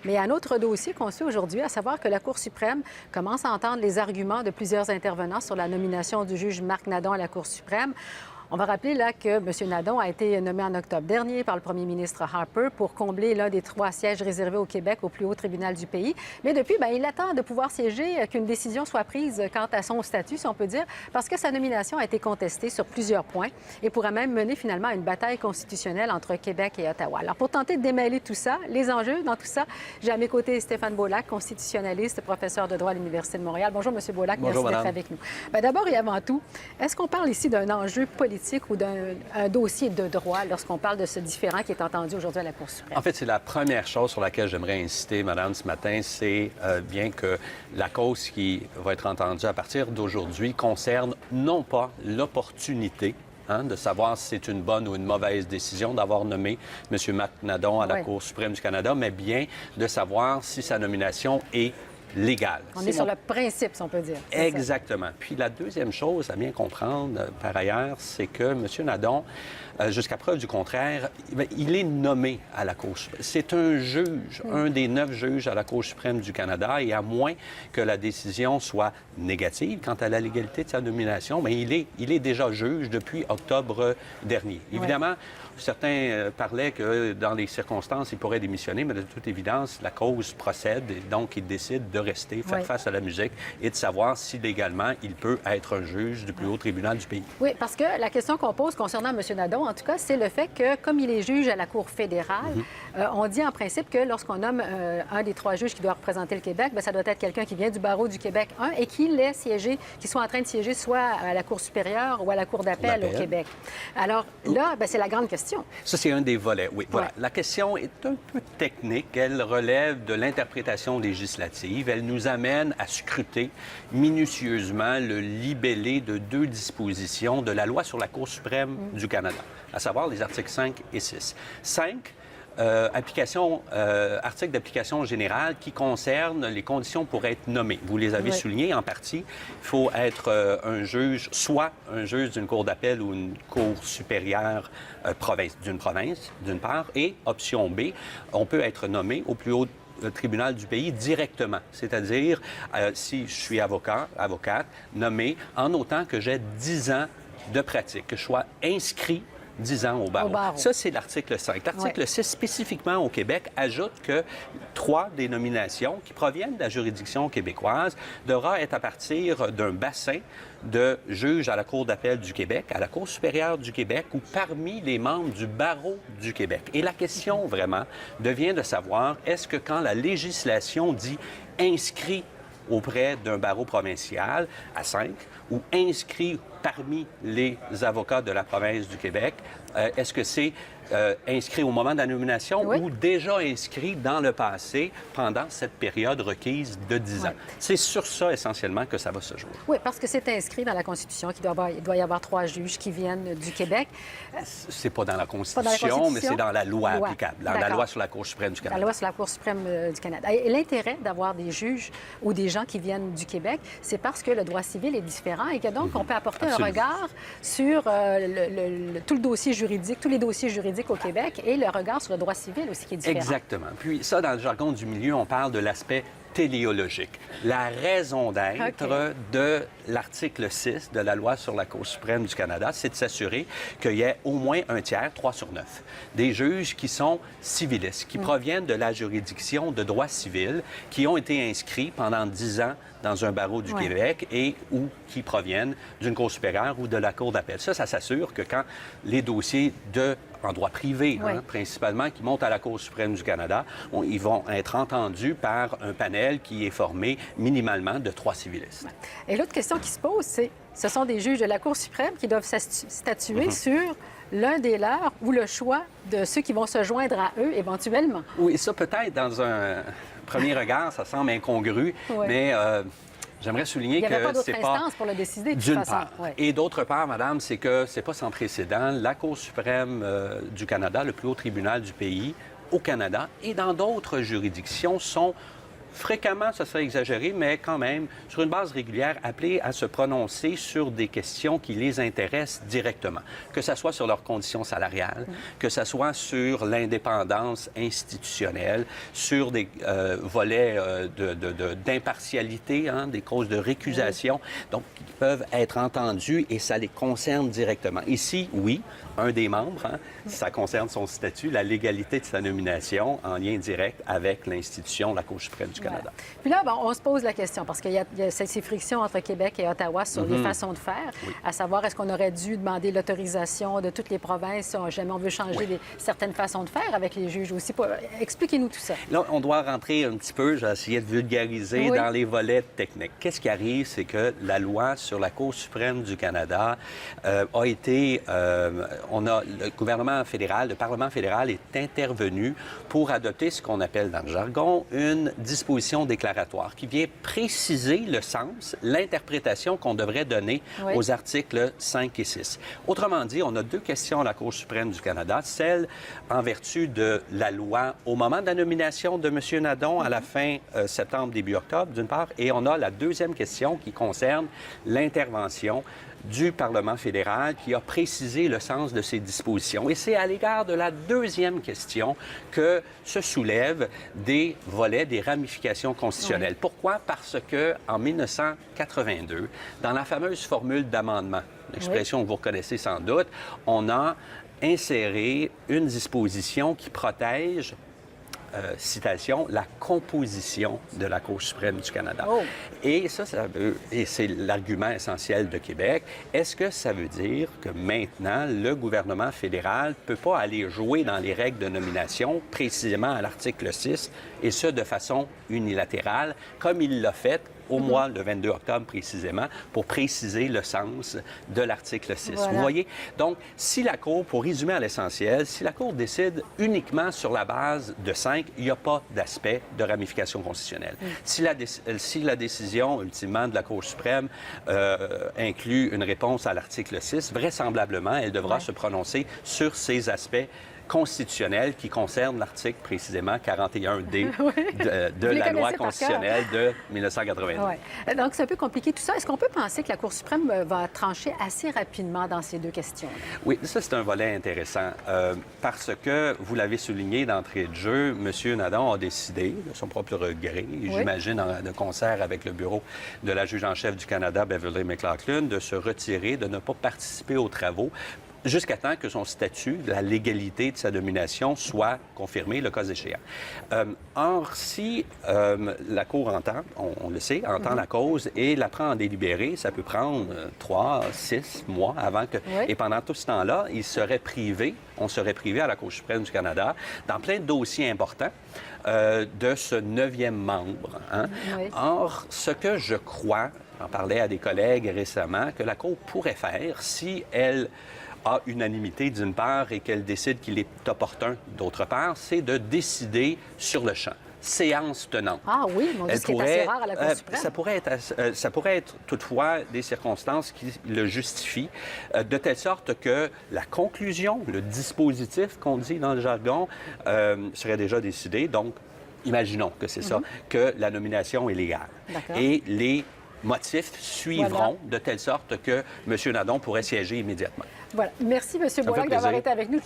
Mais un autre dossier qu'on suit aujourd'hui, à savoir que la Cour suprême commence à entendre les arguments de plusieurs intervenants sur la nomination du juge Marc Nadon à la Cour suprême. On va rappeler là que M. Nadon a été nommé en octobre dernier par le premier ministre Harper pour combler l'un des 3 sièges réservés au Québec au plus haut tribunal du pays. Mais depuis, il attend de pouvoir siéger, qu'une décision soit prise quant à son statut, si on peut dire, parce que sa nomination a été contestée sur plusieurs points et pourrait même mener finalement à une bataille constitutionnelle entre Québec et Ottawa. Alors, pour tenter de démêler tout ça, les enjeux dans tout ça, j'ai à mes côtés Stéphane Beaulac, constitutionnaliste, professeur de droit à l'Université de Montréal. Bonjour, M. Beaulac. Bonjour, merci d'être avec nous. D'abord et avant tout, est-ce qu'on parle ici d'un enjeu politique ou d'un dossier de droit lorsqu'on parle de ce différend qui est entendu aujourd'hui à la Cour suprême? En fait, c'est la première chose sur laquelle j'aimerais insister, Madame, ce matin, c'est bien que la cause qui va être entendue à partir d'aujourd'hui concerne non pas l'opportunité de savoir si c'est une bonne ou une mauvaise décision d'avoir nommé M. Marc Nadon à la Cour suprême du Canada, mais bien de savoir si sa nomination est légale. On est sur le principe, si on peut dire. Exactement. Puis la deuxième chose à bien comprendre, par ailleurs, c'est que M. Nadon, jusqu'à preuve du contraire, il est nommé à la Cour suprême. C'est un juge, un des 9 juges à la Cour suprême du Canada, et à moins que la décision soit négative quant à la légalité de sa nomination, mais il est déjà juge depuis octobre dernier. Évidemment, certains parlaient que dans les circonstances, il pourrait démissionner, mais de toute évidence, la cause procède, et donc il décide de rester, faire face à la musique et de savoir si légalement il peut être un juge du plus haut tribunal du pays. Oui, parce que la question qu'on pose concernant M. Nadon, en tout cas, c'est le fait que, comme il est juge à la Cour fédérale, on dit en principe que lorsqu'on nomme un des 3 juges qui doit représenter le Québec, ça doit être quelqu'un qui vient du barreau du Québec 1 et qu'il soit en train de siéger soit à la Cour supérieure ou à la Cour d'appel au Québec. Alors là, c'est la grande question. Ça, c'est un des volets, oui. Voilà. La question est un peu technique. Elle relève de l'interprétation législative. Elle nous amène à scruter minutieusement le libellé de 2 dispositions de la loi sur la Cour suprême du Canada, à savoir les articles 5 et 6. 5, article d'application générale qui concerne les conditions pour être nommé. Vous les avez soulignés en partie. Il faut être un juge, soit un juge d'une cour d'appel ou une cour supérieure d'une province, d'une part, et option B, on peut être nommé au plus haut tribunal du pays directement, c'est-à-dire si je suis avocate, nommé en autant que j'ai 10 ans de pratique, que je sois inscrit 10 ans au barreau. Ça, c'est l'article 5. L'article 6, spécifiquement au Québec, ajoute que 3 des nominations qui proviennent de la juridiction québécoise devra être à partir d'un bassin de juges à la Cour d'appel du Québec, à la Cour supérieure du Québec ou parmi les membres du barreau du Québec. Et la question, vraiment, devient de savoir, est-ce que quand la législation dit « inscrit » auprès d'un barreau provincial à 5 ou inscrit parmi les avocats de la province du Québec, est-ce que c'est inscrit au moment de la nomination ou déjà inscrit dans le passé pendant cette période requise de 10 ans? C'est sur ça, essentiellement, que ça va se jouer. Oui, parce que c'est inscrit dans la Constitution qu'il doit y avoir 3 juges qui viennent du Québec. C'est pas dans la Constitution, mais c'est dans la loi applicable, dans la loi sur la Cour suprême du Canada. La loi sur la Cour suprême du Canada. Et l'intérêt d'avoir des juges ou des gens qui viennent du Québec, c'est parce que le droit civil est différent et que donc on peut apporter un regard sur tout le dossier juridique, tous les dossiers juridiques au Québec et le regard sur le droit civil aussi qui est différent. Exactement. Puis ça, dans le jargon du milieu, on parle de l'aspect téléologique. La raison d'être de l'article 6 de la loi sur la Cour suprême du Canada, c'est de s'assurer qu'il y ait au moins un tiers, 3 sur 9, des juges qui sont civilistes, qui proviennent de la juridiction de droit civil, qui ont été inscrits pendant 10 ans dans un barreau du Québec et ou qui proviennent d'une cour supérieure ou de la cour d'appel. Ça s'assure que quand les dossiers en droit privé, principalement, qui montent à la Cour suprême du Canada, ils vont être entendus par un panel qui est formé minimalement de 3 civilistes. Et l'autre question qui se pose, c'est ce sont des juges de la Cour suprême qui doivent statuer sur l'un des leurs ou le choix de ceux qui vont se joindre à eux éventuellement. Oui, ça peut-être dans un premier regard, ça semble incongru, mais j'aimerais souligner que c'est pas... Il n'y avait pas d'autre instance pour le décider, de toute façon. Et d'autre part, Madame, c'est que c'est pas sans précédent. La Cour suprême du Canada, le plus haut tribunal du pays, au Canada et dans d'autres juridictions, sont fréquemment, ça serait exagéré, mais quand même, sur une base régulière, appelés à se prononcer sur des questions qui les intéressent directement, que ce soit sur leurs conditions salariales, que ce soit sur l'indépendance institutionnelle, sur des volets d'impartialité, des causes de récusation, donc qui peuvent être entendus et ça les concerne directement. Ici, oui, un des membres, ça concerne son statut, la légalité de sa nomination en lien direct avec l'institution de la Cour suprême du Canada. Ouais. Puis là, on se pose la question, parce qu'il y a ces frictions entre Québec et Ottawa sur les façons de faire, à savoir, est-ce qu'on aurait dû demander l'autorisation de toutes les provinces si jamais on veut changer certaines façons de faire avec les juges aussi? Expliquez-nous tout ça. Là, on doit rentrer un petit peu, j'ai essayé de vulgariser dans les volets techniques. Qu'est-ce qui arrive, c'est que la loi sur la Cour suprême du Canada a été... le gouvernement fédéral, le Parlement fédéral est intervenu pour adopter ce qu'on appelle dans le jargon une disposition déclaratoire qui vient préciser le sens, l'interprétation qu'on devrait donner aux articles 5 et 6. Autrement dit, on a deux questions à la Cour suprême du Canada, celle en vertu de la loi au moment de la nomination de M. Nadon à la fin septembre, début octobre, d'une part, et on a la deuxième question qui concerne l'intervention du Parlement fédéral qui a précisé le sens de ces dispositions. Et c'est à l'égard de la deuxième question que se soulèvent des volets, des ramifications constitutionnelles. Pourquoi? Parce que en 1982, dans la fameuse formule d'amendement, l'expression que vous reconnaissez sans doute, on a inséré une disposition qui protège citation, la composition de la Cour suprême du Canada. Et et c'est l'argument essentiel de Québec. Est-ce que ça veut dire que maintenant, le gouvernement fédéral ne peut pas aller jouer dans les règles de nomination, précisément à l'article 6, et ce, de façon unilatérale, comme il l'a fait au mois, le 22 octobre précisément, pour préciser le sens de l'article 6. Voilà. Vous voyez? Donc, si la Cour, pour résumer à l'essentiel, si la Cour décide uniquement sur la base de 5, il n'y a pas d'aspect de ramification constitutionnelle. Si la décision, ultimement, de la Cour suprême inclut une réponse à l'article 6, vraisemblablement, elle devra se prononcer sur ces aspects constitutionnel qui concerne l'article précisément 41D de la loi constitutionnelle de 1982. Ouais. Donc, c'est un peu compliqué tout ça. Est-ce qu'on peut penser que la Cour suprême va trancher assez rapidement dans ces deux questions? Oui, ça, c'est un volet intéressant parce que, vous l'avez souligné d'entrée de jeu, M. Nadon a décidé, de son propre regret, j'imagine de concert avec le bureau de la juge en chef du Canada, Beverly McLachlin, de se retirer, de ne pas participer aux travaux jusqu'à temps que son statut, la légalité de sa nomination soit confirmée, le cas échéant. Or, si la Cour entend, on le sait, entend la cause et la prend en délibéré, ça peut prendre 3, 6 mois avant que... Et pendant tout ce temps-là, on serait privé à la Cour suprême du Canada, dans plein de dossiers importants, de ce 9e membre. Or, ce que je crois, j'en parlais à des collègues récemment, que la Cour pourrait faire si elle a unanimité d'une part et qu'elle décide qu'il est opportun d'autre part, c'est de décider sur le champ. Séance tenante. Ah oui, mon Dieu, ce qui est assez rare à la Cour suprême. Ça pourrait être toutefois des circonstances qui le justifient, de telle sorte que la conclusion, le dispositif qu'on dit dans le jargon, serait déjà décidé. Donc, imaginons que c'est ça, que la nomination est légale. Et les motifs suivront de telle sorte que M. Nadon pourrait siéger immédiatement. Voilà. Merci, M. Boulac, d'avoir été avec nous.